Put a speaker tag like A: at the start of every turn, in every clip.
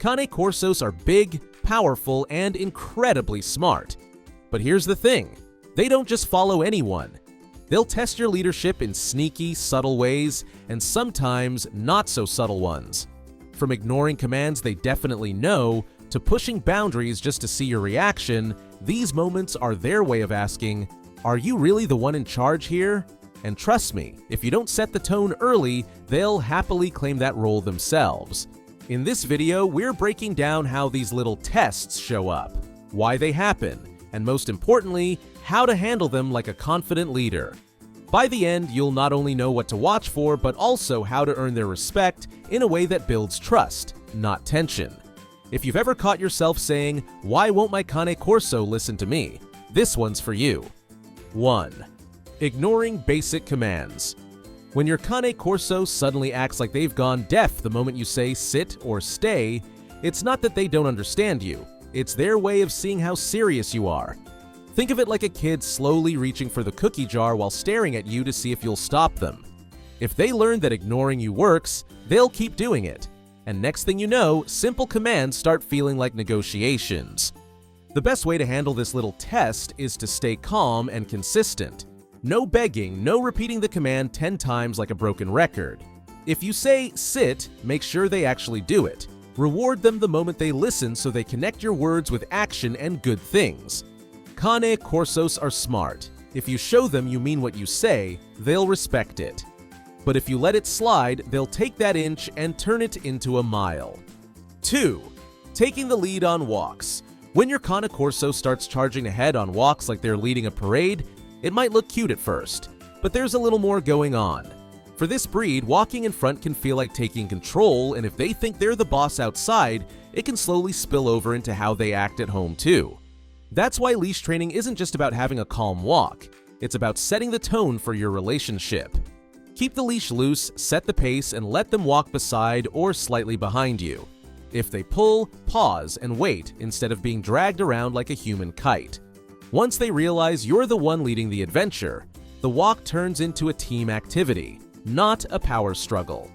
A: Cane Corsos are big, powerful, and incredibly smart. But here's the thing, they don't just follow anyone. They'll test your leadership in sneaky, subtle ways, and sometimes not so subtle ones. From ignoring commands they definitely know, to pushing boundaries just to see your reaction, these moments are their way of asking, "Are you really the one in charge here?" And trust me, if you don't set the tone early, they'll happily claim that role themselves. In this video, we're breaking down how these little tests show up, why they happen, and most importantly, how to handle them like a confident leader. By the end, you'll not only know what to watch for, but also how to earn their respect in a way that builds trust, not tension. If you've ever caught yourself saying, "Why won't my Cane Corso listen to me?" This one's for you. 1. Ignoring basic commands. When your Cane Corso suddenly acts like they've gone deaf the moment you say sit or stay, it's not that they don't understand you, it's their way of seeing how serious you are. Think of it like a kid slowly reaching for the cookie jar while staring at you to see if you'll stop them. If they learn that ignoring you works, they'll keep doing it. And next thing you know, simple commands start feeling like negotiations. The best way to handle this little test is to stay calm and consistent. No begging, no repeating the command 10 times like a broken record. If you say sit, make sure they actually do it. Reward them the moment they listen so they connect your words with action and good things. Cane Corsos are smart. If you show them you mean what you say, they'll respect it. But if you let it slide, they'll take that inch and turn it into a mile. 2. Taking the lead on walks. When your Cane Corso starts charging ahead on walks like they're leading a parade, it might look cute at first, but there's a little more going on. For this breed, walking in front can feel like taking control, and if they think they're the boss outside, it can slowly spill over into how they act at home too. That's why leash training isn't just about having a calm walk, it's about setting the tone for your relationship. Keep the leash loose, set the pace, and let them walk beside or slightly behind you. If they pull, pause and wait instead of being dragged around like a human kite. Once they realize you're the one leading the adventure, the walk turns into a team activity, not a power struggle.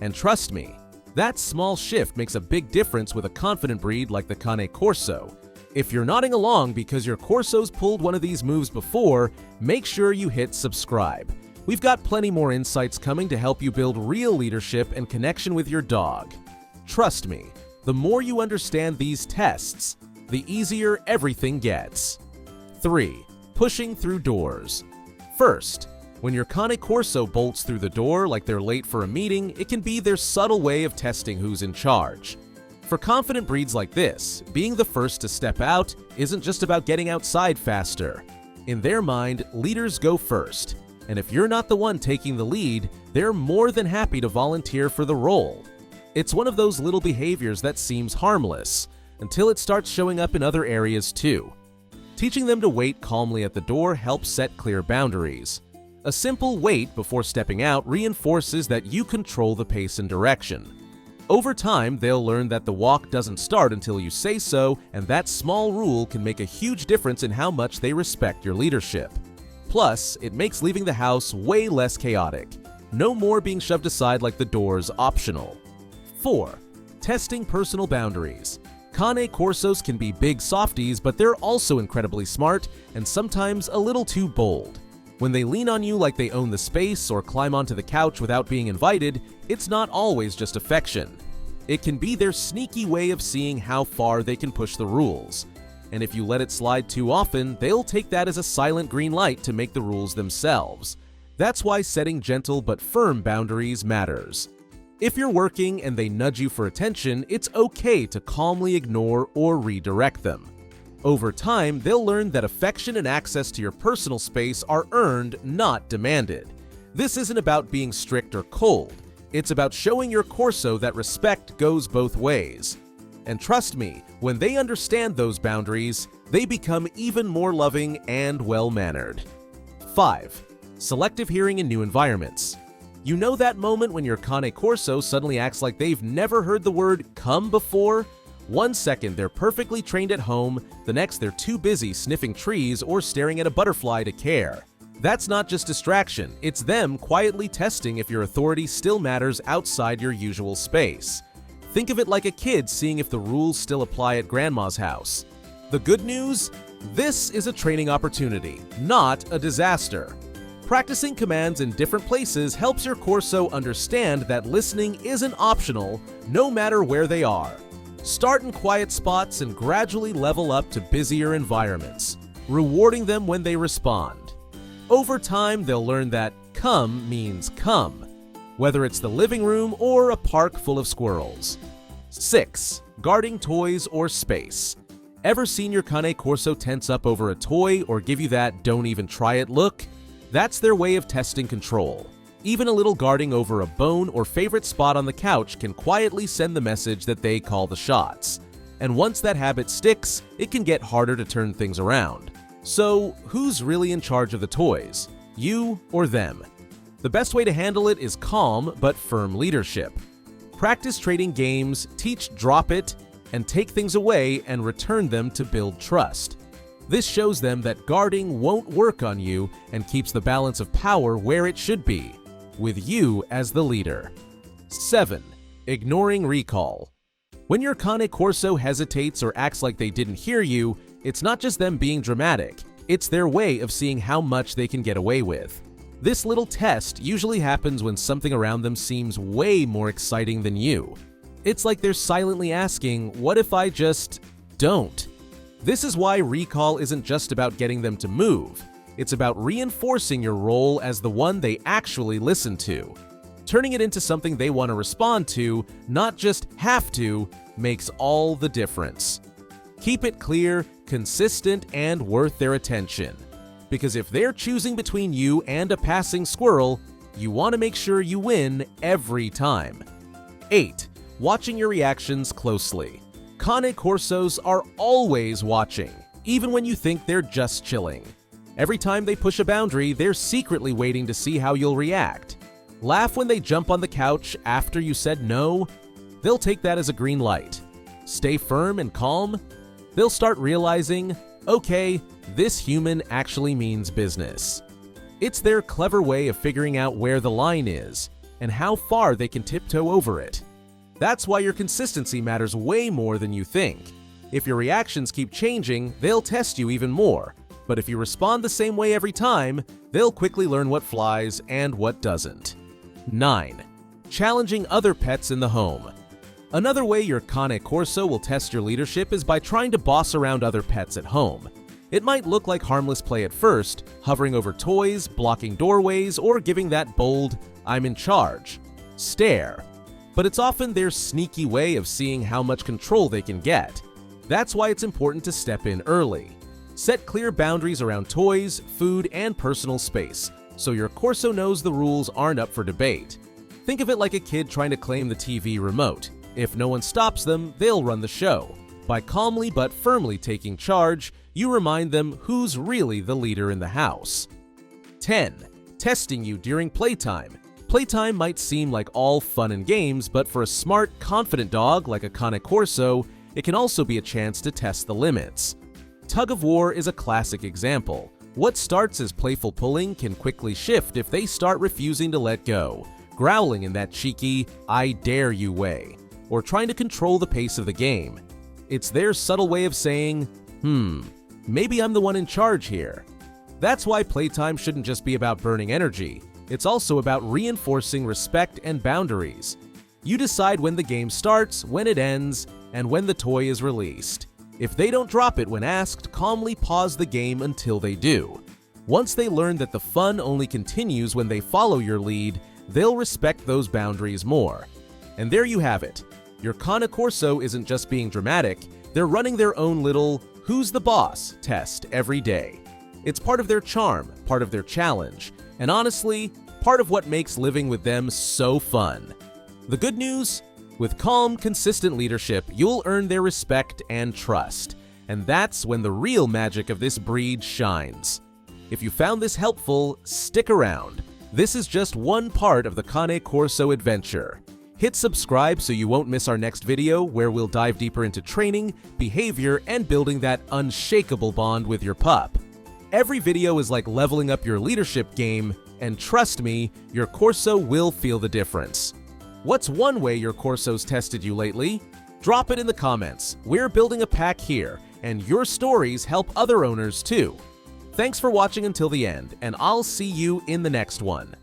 A: And trust me, that small shift makes a big difference with a confident breed like the Cane Corso. If you're nodding along because your Corso's pulled one of these moves before, make sure you hit subscribe. We've got plenty more insights coming to help you build real leadership and connection with your dog. Trust me, the more you understand these tests, the easier everything gets. 3. Pushing through doors. First, when your Cane Corso bolts through the door like they're late for a meeting, it can be their subtle way of testing who's in charge. For confident breeds like this, being the first to step out isn't just about getting outside faster. In their mind, leaders go first, and if you're not the one taking the lead, they're more than happy to volunteer for the role. It's one of those little behaviors that seems harmless, until it starts showing up in other areas too. Teaching them to wait calmly at the door helps set clear boundaries. A simple wait before stepping out reinforces that you control the pace and direction. Over time, they'll learn that the walk doesn't start until you say so, and that small rule can make a huge difference in how much they respect your leadership. Plus, it makes leaving the house way less chaotic. No more being shoved aside like the door's optional. 4. Testing personal boundaries. Cane Corsos can be big softies, but they're also incredibly smart and sometimes a little too bold. When they lean on you like they own the space or climb onto the couch without being invited, it's not always just affection. It can be their sneaky way of seeing how far they can push the rules. And if you let it slide too often, they'll take that as a silent green light to make the rules themselves. That's why setting gentle but firm boundaries matters. If you're working and they nudge you for attention, it's okay to calmly ignore or redirect them. Over time, they'll learn that affection and access to your personal space are earned, not demanded. This isn't about being strict or cold. It's about showing your Corso that respect goes both ways. And trust me, when they understand those boundaries, they become even more loving and well-mannered. 5. Selective hearing in new environments. You know that moment when your Cane Corso suddenly acts like they've never heard the word come before? One second they're perfectly trained at home, the next they're too busy sniffing trees or staring at a butterfly to care. That's not just distraction, it's them quietly testing if your authority still matters outside your usual space. Think of it like a kid seeing if the rules still apply at grandma's house. The good news? This is a training opportunity, not a disaster. Practicing commands in different places helps your Corso understand that listening isn't optional, no matter where they are. Start in quiet spots and gradually level up to busier environments, rewarding them when they respond. Over time, they'll learn that come means come, whether it's the living room or a park full of squirrels. 6. Guarding toys or space. Ever seen your Cane Corso tense up over a toy or give you that "don't even try it" look? That's their way of testing control. Even a little guarding over a bone or favorite spot on the couch can quietly send the message that they call the shots. And once that habit sticks, it can get harder to turn things around. So, who's really in charge of the toys? You or them? The best way to handle it is calm but firm leadership. Practice trading games, teach drop it, and take things away and return them to build trust. This shows them that guarding won't work on you and keeps the balance of power where it should be, with you as the leader. 7. Ignoring recall. When your Cane Corso hesitates or acts like they didn't hear you, it's not just them being dramatic, it's their way of seeing how much they can get away with. This little test usually happens when something around them seems way more exciting than you. It's like they're silently asking, what if I just don't? This is why recall isn't just about getting them to move. It's about reinforcing your role as the one they actually listen to. Turning it into something they want to respond to, not just have to, makes all the difference. Keep it clear, consistent, and worth their attention. Because if they're choosing between you and a passing squirrel, you want to make sure you win every time. 8. Watching your reactions closely. Cane Corsos are always watching, even when you think they're just chilling. Every time they push a boundary, they're secretly waiting to see how you'll react. Laugh when they jump on the couch after you said no. They'll take that as a green light. Stay firm and calm. They'll start realizing, okay, this human actually means business. It's their clever way of figuring out where the line is and how far they can tiptoe over it. That's why your consistency matters way more than you think. If your reactions keep changing, they'll test you even more. But if you respond the same way every time, they'll quickly learn what flies and what doesn't. 9. Challenging other pets in the home. Another way your Cane Corso will test your leadership is by trying to boss around other pets at home. It might look like harmless play at first, hovering over toys, blocking doorways, or giving that bold, "I'm in charge" stare. But it's often their sneaky way of seeing how much control they can get. That's why it's important to step in early. Set clear boundaries around toys, food, and personal space, so your Corso knows the rules aren't up for debate. Think of it like a kid trying to claim the TV remote. If no one stops them, they'll run the show. By calmly but firmly taking charge, you remind them who's really the leader in the house. 10. Testing you during playtime. Playtime might seem like all fun and games, but for a smart, confident dog like a Cane Corso, it can also be a chance to test the limits. Tug of war is a classic example. What starts as playful pulling can quickly shift if they start refusing to let go, growling in that cheeky, "I dare you" way, or trying to control the pace of the game. It's their subtle way of saying, maybe I'm the one in charge here. That's why playtime shouldn't just be about burning energy. It's also about reinforcing respect and boundaries. You decide when the game starts, when it ends, and when the toy is released. If they don't drop it when asked, calmly pause the game until they do. Once they learn that the fun only continues when they follow your lead, they'll respect those boundaries more. And there you have it. Your Cane Corso isn't just being dramatic, they're running their own little "who's the boss" test every day. It's part of their charm, part of their challenge, and honestly, part of what makes living with them so fun. The good news? With calm, consistent leadership, you'll earn their respect and trust. And that's when the real magic of this breed shines. If you found this helpful, stick around. This is just one part of the Cane Corso adventure. Hit subscribe so you won't miss our next video where we'll dive deeper into training, behavior, and building that unshakable bond with your pup. Every video is like leveling up your leadership game, and trust me, your Corso will feel the difference. What's one way your Corsos tested you lately? Drop it in the comments. We're building a pack here, and your stories help other owners too. Thanks for watching until the end, and I'll see you in the next one.